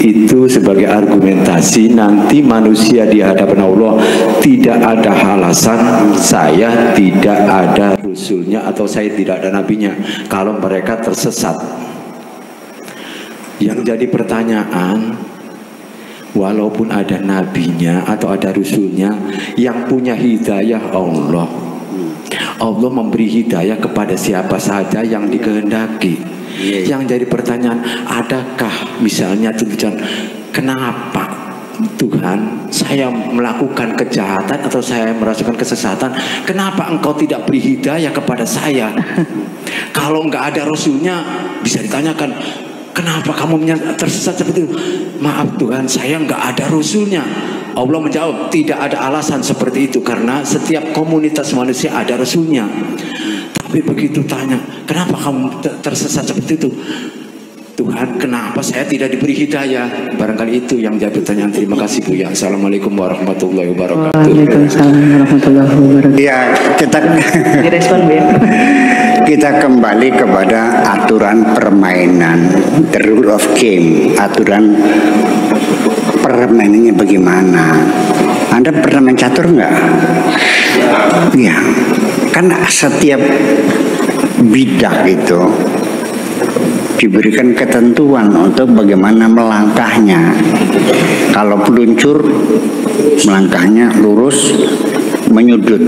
Itu sebagai argumentasi nanti manusia di hadapan Allah tidak ada alasan saya tidak ada rasulnya atau saya tidak ada nabinya kalau mereka tersesat. Yang jadi pertanyaan, walaupun ada nabinya atau ada rasulnya, yang punya hidayah Allah. Allah memberi hidayah kepada siapa saja yang dikehendaki. Yang jadi pertanyaan, adakah misalnya tujuan kenapa Tuhan saya melakukan kejahatan atau saya merasakan kesesatan, kenapa engkau tidak beri hidayah kepada saya? Kalau enggak ada rasulnya bisa ditanyakan, kenapa kamu tersesat seperti itu? Maaf Tuhan, saya enggak ada rasulnya. Allah menjawab, tidak ada alasan seperti itu karena setiap komunitas manusia ada rasulnya. Tapi begitu tanya, kenapa kamu tersesat seperti itu? Tuhan, kenapa saya tidak diberi hidayah? Barangkali itu yang jadi pertanyaan. Terima kasih Bu ya. Assalamualaikum warahmatullahi wabarakatuh. Waalaikumsalam warahmatullahi wabarakatuh. Ya, direspon Bu ya. Kita kembali kepada aturan permainan, the rule of game, aturan permainannya bagaimana? Anda pernah main catur nggak? Ya, kan setiap bidak itu diberikan ketentuan untuk bagaimana melangkahnya. Kalau peluncur, melangkahnya lurus, menyudut.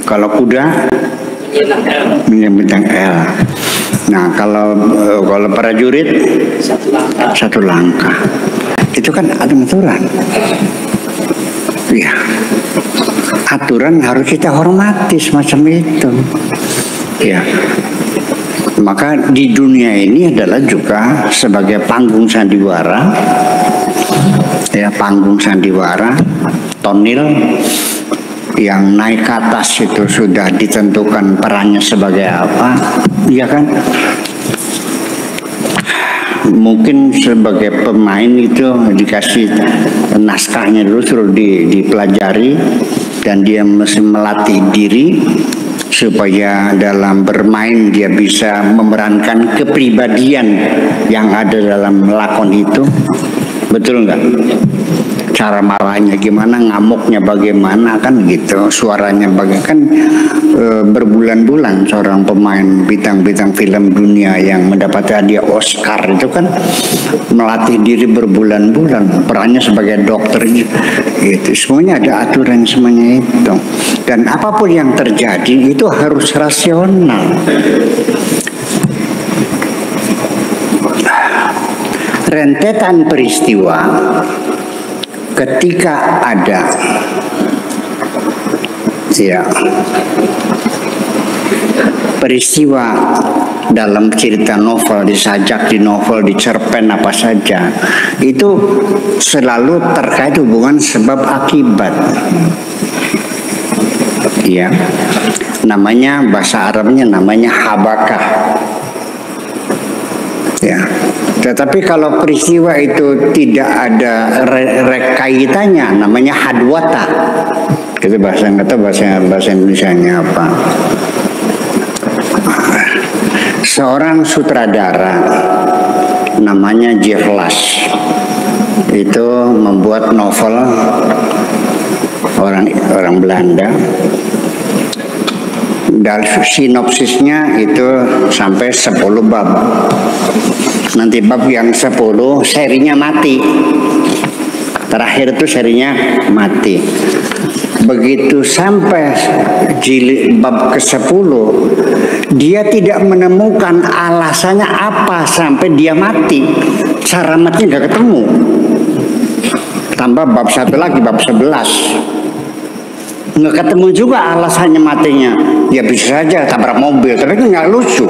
Kalau kuda, menyembentang L. Nah, kalau prajurit, satu langkah. Itu kan ada aturan. Ya, aturan harus kita hormati semacam itu. Ya, maka di dunia ini adalah juga sebagai panggung sandiwara, ya, panggung sandiwara, tonil yang naik ke atas itu sudah ditentukan perannya sebagai apa, ya kan? Mungkin sebagai pemain itu dikasih naskahnya dulu, suruh dipelajari, dan dia mesti melatih diri supaya dalam bermain dia bisa memerankan kepribadian yang ada dalam lakon itu. Betul nggak? Cara marahnya gimana, ngamuknya bagaimana, kan gitu, suaranya bagaimana, kan berbulan-bulan seorang pemain bintang-bintang film dunia yang mendapat hadiah Oscar itu kan melatih diri berbulan-bulan, perannya sebagai dokter gitu. Semuanya ada aturan semuanya itu, dan apapun yang terjadi itu harus rasional. Rentetan peristiwa ketika ada, ya, peristiwa dalam cerita novel, disajak di novel, di cerpen apa saja, itu selalu terkait hubungan sebab akibat. Ya, namanya, bahasa Arabnya namanya habakah. Ya, tetapi kalau peristiwa itu tidak ada kaitannya, namanya hadwata. Kita bahasa Indonesianya apa? Seorang sutradara namanya Jeff Lash itu membuat novel, orang Belanda. Dan sinopsisnya itu sampai 10 bab. Nanti bab yang 10 serinya mati. Terakhir itu serinya mati. Begitu sampai jilid bab ke-10, dia tidak menemukan alasannya apa sampai dia mati. Cara matinya nggak ketemu. Tambah bab 1 lagi, bab 11. Nggak ketemu juga alasannya matinya. Ya bisa saja tabrak mobil, tapi kan nggak lucu.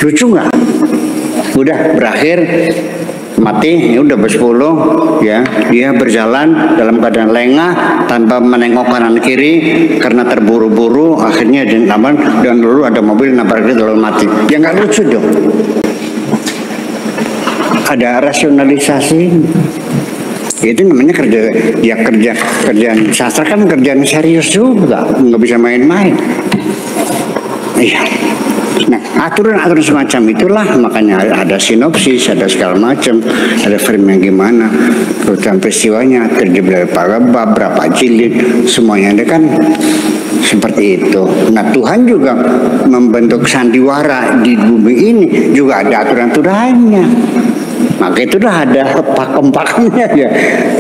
Lucu nggak? Udah berakhir mati, ya udah ber-10, ya, dia berjalan dalam keadaan lengah tanpa menengok kanan kiri karena terburu-buru, akhirnya dan dulu ada mobil nabrak dia lalu mati. Ya nggak lucu dong. Ada rasionalisasi. Itu namanya kerjaan sastra, kan kerjaan serius juga, nggak bisa main-main. Iya. Nah, Aturan-aturan semacam itulah, makanya ada sinopsis, ada segala macam, ada frame yang gimana, urutan peristiwanya, terdiri dari berapa jilid, semuanya ada kan seperti itu. Nah, Tuhan juga membentuk sandiwara di bumi ini juga ada aturan-aturannya. Maka itulah ada pakem-pakemnya ya,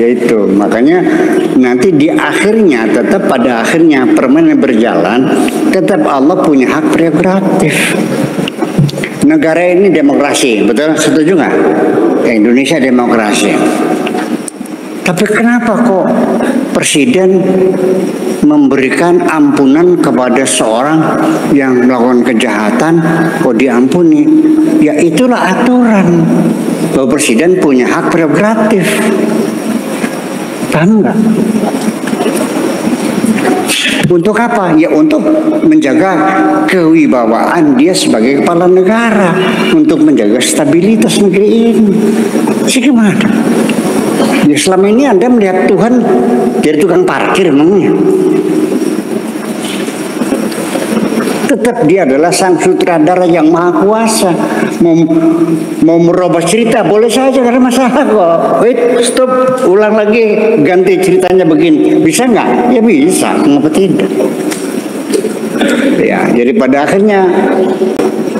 yaitu makanya nanti di akhirnya tetap pada akhirnya permainan berjalan, tetap Allah punya hak prerogatif. Negara ini demokrasi, betul? Setuju nggak? Indonesia demokrasi. Tapi kenapa kok presiden memberikan ampunan kepada seorang yang melakukan kejahatan kok diampuni? Ya itulah aturan. Bahwa presiden punya hak prerogatif. Paham nggak? Untuk apa? Ya untuk menjaga kewibawaan dia sebagai kepala negara, untuk menjaga stabilitas negeri ini. Jadi gimana? Ya selama ini Anda melihat Tuhan jadi tukang parkir emangnya? Tetap dia adalah sang sutradara yang maha kuasa. Mau merubah cerita boleh saja, karena masalah kok. Wait, stop, ulang lagi, ganti ceritanya begini. Bisa nggak? Ya bisa, kenapa tidak? Ya, jadi pada akhirnya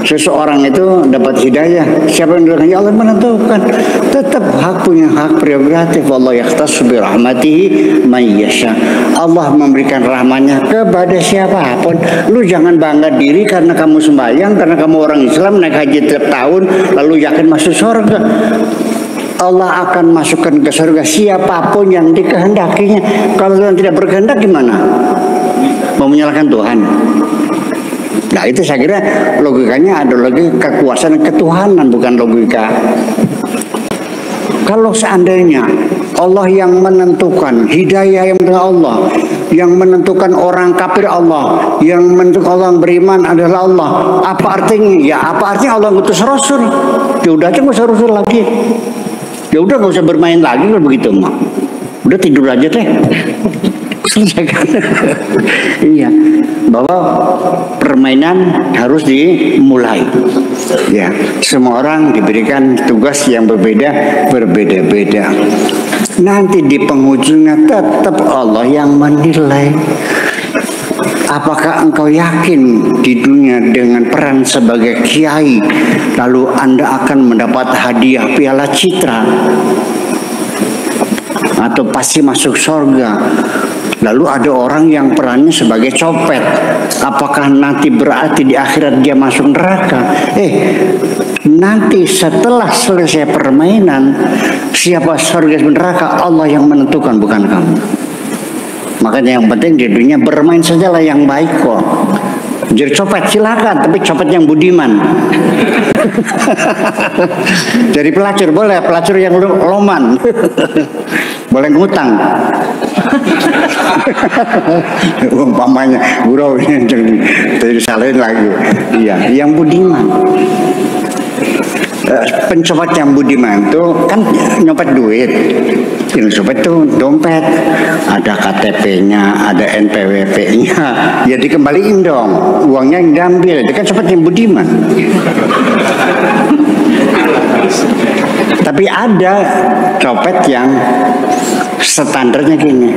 seseorang itu dapat hidayah. Siapa yang dilakukan? Allah menentukan. Tetap punya hak prerogatif. Allah yakhtassu bi rahmatihi may yasha. Allah memberikan rahmatnya kepada siapapun. Lu jangan bangga diri karena kamu sembahyang, karena kamu orang Islam naik haji tiap tahun lalu yakin masuk surga. Allah akan masukkan ke surga siapapun yang dikehendakinya. Kalau Tuhan tidak berkehendak gimana? Mau menyalahkan Tuhan? Nah itu saya kira logikanya ada logika kekuasaan ketuhanan, bukan logika. Kalau seandainya Allah yang menentukan, hidayah yang menentukan Allah, yang menentukan orang kafir Allah, yang menentukan orang beriman adalah Allah, apa artinya? Ya apa artinya Allah ngutus Rasul? Ya udah aja nggak usah Rasul lagi. Ya udah nggak usah bermain lagi kalau begitu mah. Udah tidur aja teh. Selesaikan. Iya, bahwa permainan harus dimulai. Ya, semua orang diberikan tugas yang berbeda-beda. Nanti di penghujungnya tetap Allah yang menilai. Apakah engkau yakin di dunia dengan peran sebagai kiai, lalu Anda akan mendapat hadiah piala citra, atau pasti masuk surga? Lalu ada orang yang perannya sebagai copet, apakah nanti berarti di akhirat dia masuk neraka? Nanti setelah selesai permainan, siapa surga dan neraka Allah yang menentukan, bukan kamu. Makanya yang penting di dunia bermain sajalah yang baik kok. Jadi copet silakan, tapi copet yang budiman. Jadi pelacur boleh, pelacur yang loman. Boleh ngutang. Umpamanya gurau ini jadi salahin lagi. Iya, yang budiman. Pencopet yang budiman itu kan nyopet duit. Yang copet itu dompet, ada KTP-nya, ada NPWP-nya, ya dikembaliin dong, uangnya yang diambil. Itu kan copet yang budiman. Tapi ada copet yang standarnya gini,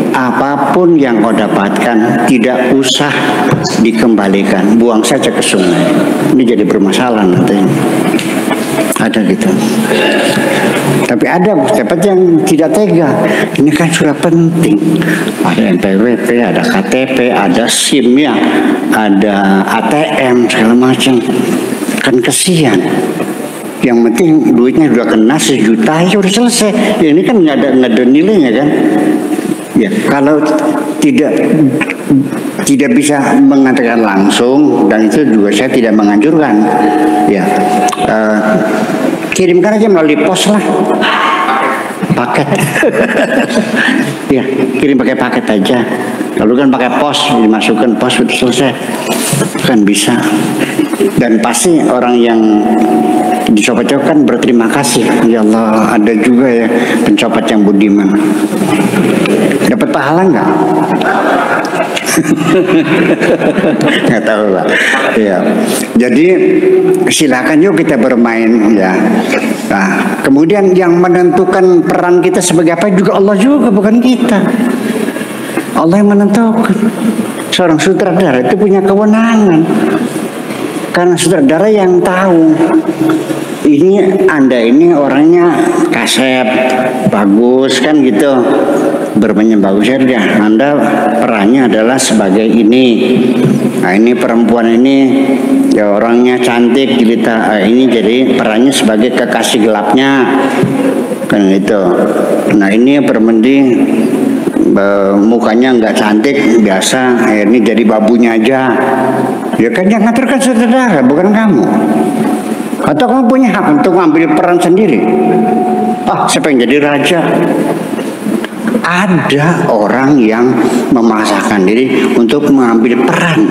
apapun yang kau dapatkan tidak usah dikembalikan, buang saja ke sungai. Ini jadi bermasalah nanti. Ada gitu. Tapi ada copet yang tidak tega. Ini kan sudah penting. Ada NPWP, ada KTP, ada SIM ya, ada ATM segala macam. Kan kesian. Yang penting duitnya udah kena 1 juta ya udah selesai. Ya, ini kan nggak ada nilainya kan. Ya kalau tidak bisa mengatakan langsung, dan itu juga saya tidak menganjurkan. Ya kirimkan aja melalui pos lah, paket. Ya kirim pakai paket aja. Lalu kan pakai pos, dimasukkan pos itu selesai. Kan bisa. Dan pasti orang yang Dicopot-copot kan berterima kasih. Ya Allah, ada juga ya pencopot yang budiman. Dapat pahala nggak? Nggak tahu lah. Ya. Jadi silakan yuk kita bermain ya. Nah, kemudian yang menentukan peran kita sebagai apa juga Allah juga, bukan kita. Allah yang menentukan. Seorang sutradara itu punya kewenangan. Karena sutradara yang tahu ini Anda ini orangnya kasep, bagus kan gitu, bermainnya bagus ya. Anda perannya adalah sebagai ini. Nah ini perempuan ini ya orangnya cantik, ini jadi perannya sebagai kekasih gelapnya kan gitu. Nah ini permendi mukanya nggak cantik, biasa, ini jadi babunya aja. Ya kan yang ngatur kan sutradara, bukan kamu. Atau kamu punya hak untuk mengambil peran sendiri? Saya pengen jadi raja. Ada orang yang memaksakan diri untuk mengambil peran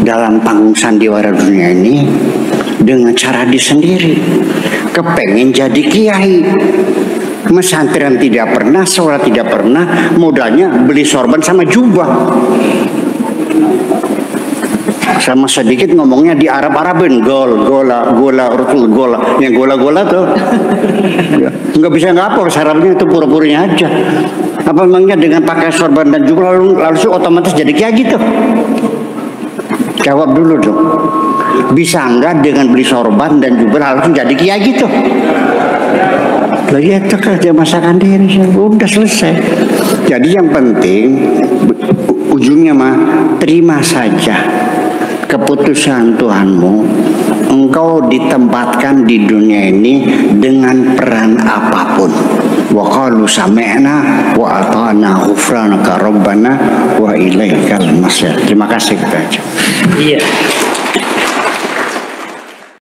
dalam panggung sandiwara dunia ini dengan cara dia sendiri. Kepengen jadi kiai. Mesantren tidak pernah, sholat tidak pernah, modalnya beli sorban sama jubah. Sama sedikit ngomongnya di Arab-Arabin, gola, yang gola tuh nggak bisa ngapor, sarapnya itu pura-puranya aja. Apa memangnya dengan pakai sorban dan jubah lalu otomatis jadi kayak gitu? Jawab dulu dong. Bisa nggak dengan beli sorban dan jubah langsung jadi kayak gitu? Lagi itu kan dia masakan diri, udah selesai. Jadi yang penting ujungnya mah terima saja keputusan Tuhanmu. Engkau ditempatkan di dunia ini dengan peran apapun. Wa qalu sami'na wa ata'na ghufranaka rabbana wa ilaikal masir. Terima kasih kita aja. Iya.